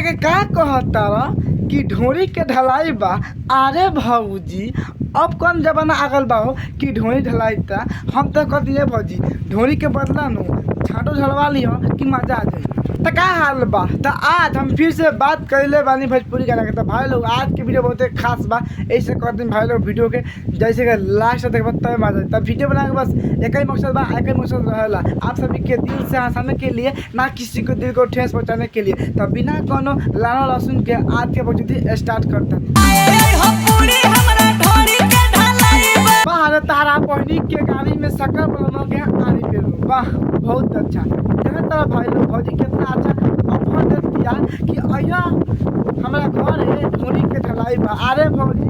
के का कहता कि ढोरी के ढलाई बा। अरे भौजी अब कौन जमाना आगल बा हो कि ढोरी ढलाई था। हम तो कहती है भौजी ढोरी के बदला नु छाटो झलवा लियो कि मजा आ जाए। तो का हाल बा। तो आज हम फिर से बात कर बानी भोजपुरी गाना के। तो भाई लोग आज के वीडियो बहुत खास बा, ऐसे कहते हैं भाई लोग वीडियो के जैसे कि लास्ट तक तब मजा। तब वीडियो बना के बस एक ही मकसद बा, एक ही मकसद रहेला आप सभी के दिल से हंसाने के लिए, ना किसी को दिल को ठेस पहुंचाने के लिए। तो बिना कोनो लाना लहसुन के आज के भोजपुरी स्टार्ट करते हैं। बाहर तारा पहनी के गाड़ी में शक्कर बना के आनी पे लो। वाह बहुत अच्छा। तरह भाई लोग भौजी कितना अच्छा ऑफर दे दिया कि अया हमारा घर है ढोरी के ढलाई बा। अरे भौजी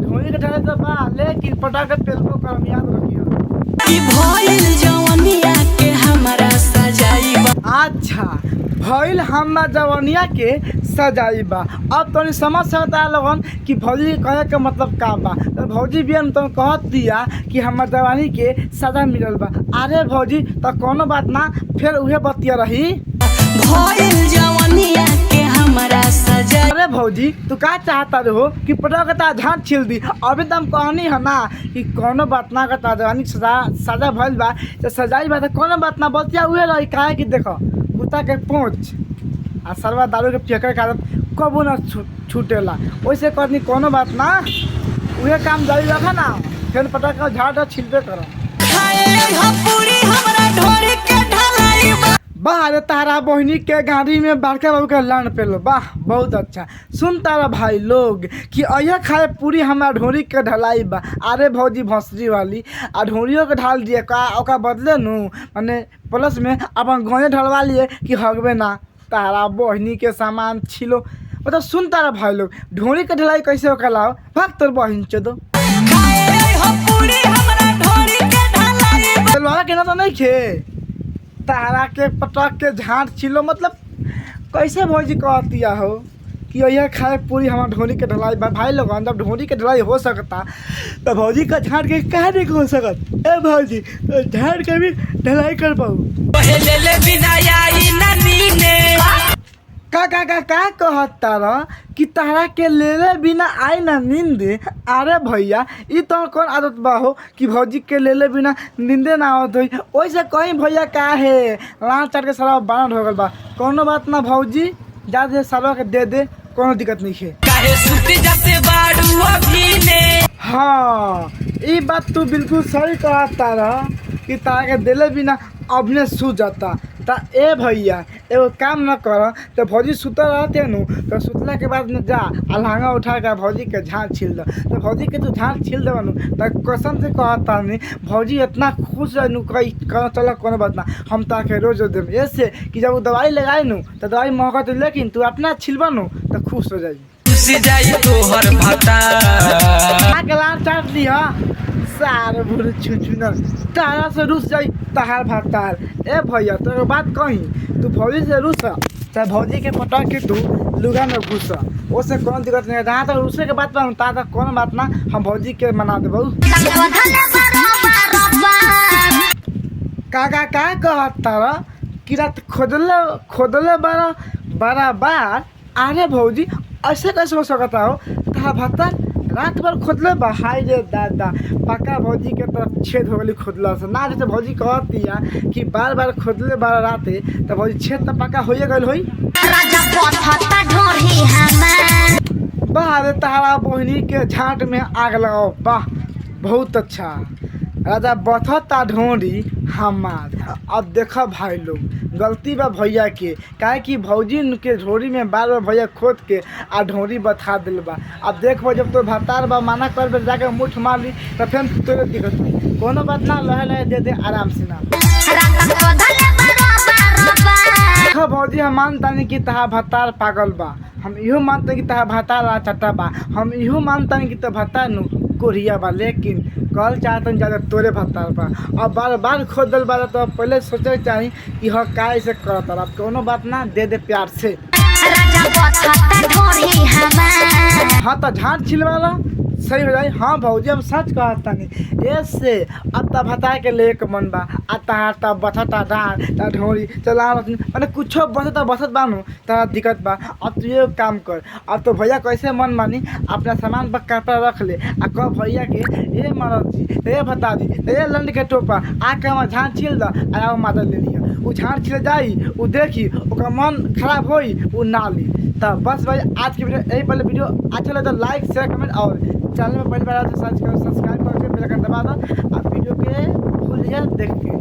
ढोरी के ढलाई तो बा, लेकिन पटाखे पेलबो कर याद रखियो कि भइल जवनिया के हमारा सजाई बा। अच्छा भइल हमरा जवनिया के सजाई बा। अब तो समझ सकता है लोगन कि भौजी कहे के मतलब का बा। तो भौजी भी हम तो कहत दिया कि हमार जवानी के सजा मिलल बा। अरे भौजी तो कोनो बात ना, फिर उहे बतिया रही भइल जवनिया के हमारा सजा। अरे भौजी तू का चाहता रहो कि पटाखा झाट छिल दी। अभी तो हम कहनी है ना कि कोनो बात ना का जवानी सजा भइल बा तो सजाई बा। तो कोनो बात ना बतिया उहे रही। काहे कि देखो कुत्ता के पोंछ आ सरवा दारू के फेंके के आदत कबो ना छूटेला। वैसे कहनी कोनो बात ना, उहे काम जारी रखा ना, फिर पटाखा झाड़ छिलबे करो। बाहर तारा बहनी के गाड़ी में बड़का बाबू के लान पेलो। वाह बहुत अच्छा। सुन तारा भाई लोग कि अयह खाए पूरी हमारा ढोरी के ढलाई बा। अरे भौजी भौसरी वाली आ ढोरियों के ढाल दिए का ओका बदले नु माने प्लस में अपन घोड़े ढलवा लिए कि हगबे ना तारा बहनी के सामान छिलो। मतलब सुन तारा भाई लोग ढोरी के ढलाई कैसे होकर लाओ भाग तोर बहन चोदो के ना तो नहीं खे तारा के पटक के झाट छिलो। मतलब कैसे भौजी कहतिया हो कि यह खाए पूरी हमारा ढोरी के ढलाई भाई लोग। जब ढोरी के ढलाई हो सकता तो भौजी का झाट के कह नहीं हो सकत। ए भौजी झाट के भी ढलाई कर पाऊ का कहता रहा कि तारा के ले बिना आई ना नींद। अरे भैया ये तो कौन आदत बा हो कि भौजी के ले बिना नींदे ना आवत होई। वैसे कहीं भैया का है लाल चाट के सारा बानर हो गल बा। कोनो बात ना भौजी जा दे सारा के दे कोनो दिक्कत नहीं है। काहे सुते जाते बाड़ू अभी ने। हाँ ये बात तू बिल्कुल सही कहता रहा कि तारा के दिले बिना अभी सू जाता। तो ए भैया एगो काम न कर तो भौजी सुतल रहते नु तो सुतला के बाद में जा अलहंगा उठा के भौजी के झाट छिल दो। तो भौजी के तू झाट छिल देवा नु तो कसम से कहता नहीं भौजी इतना खुश रह नु कही चल कोनो बात ना हम ताके रोज देम। ऐसे कि जब वो दवाई लगाए नु तो दवाई महंगा तो, लेकिन तू अपना छिलवा नु तो खुश हो जाई तोहर भाता चाट लिया सार बुढ़ छुचुना तारा से रुस जाई तहार भातार। ए भैया तो बात कही तू भौजी से रुस चाहे भौजी के पटक के तू लुगा में घुस उससे कोनो दिक्कत नहीं है। जहाँ तक रुसे के बात बा ता तक कोनो बात ना, हम भौजी के मना देबो। का कहता कि रात खोदले बड़ा बार। अरे भौजी ऐसे कैसे हो सकता हो तहार भातार रात भर खोदले बा। हाय रे दादा पक्का भौजी के तरफ छेद हो गई खोदला से ना। जैसे भौजी कहती है कि बार बार खोदले बार राते तो भौजी छेद तो पक्का हो गई होई। बाहर तारा बहनी के झाट में आग लगाओ। वाह बहुत अच्छा। राजा बथता ढोरी हमार। अब देखा भाई लोग गलती बा भैया के, काहे कि भौजी के ढोरी में बार बार भैया खोद के आ ढोरी बथा दिल बा। अब देखो जब तो भातार बा माना कर जाके मुठ मार ली तो फिर तोरे दिक्कत हुई। कोनो बात ना लहे दे आराम से ना। देखो भौजी हम मानतानी कि तहा भातार पागल बा। हम इहो मानते कि तहा भातार चट्टा बा। हम इहो मानतानी कि तो भातार नु कोरिया बा, लेकिन कल चाहतन ज़्यादा तोरे भातार बा। अब बार बार खोद दल बा तो पहले सोचे चाहिए कि हाँ काय से करत। अब कोनो बात ना दे प्यार से। हाँ तो झाट छिलवाला सही हो जाई। हाँ भौजी हम सच कहत तानी। ऐसे अत्ता भता के ले के मन बा अत्ता अत्ता बथता डार ता ढोरी चला माने कुछो बसत बानू ता दिक्कत बा। अब तू ये काम कर, अब तो भैया कैसे मन मानी अपना सामान पर कपड़ा रख ले आ कह भैया के ये मरद जी ये बता दी ये लंड के टोपा आके हम झाड़ छील दा आ माता ले लिया। उ झाड़ छील जाई उ देखी ओकर मन खराब होई उ ना ली। तब बस भाई आज की वीडियो यही पहले वीडियो अच्छा लगे तो लाइक शेयर कमेंट और चैनल में पहली बार आए तो सब्सक्राइब करके बेल आइकन दबा दो। आप वीडियो के फुल देख के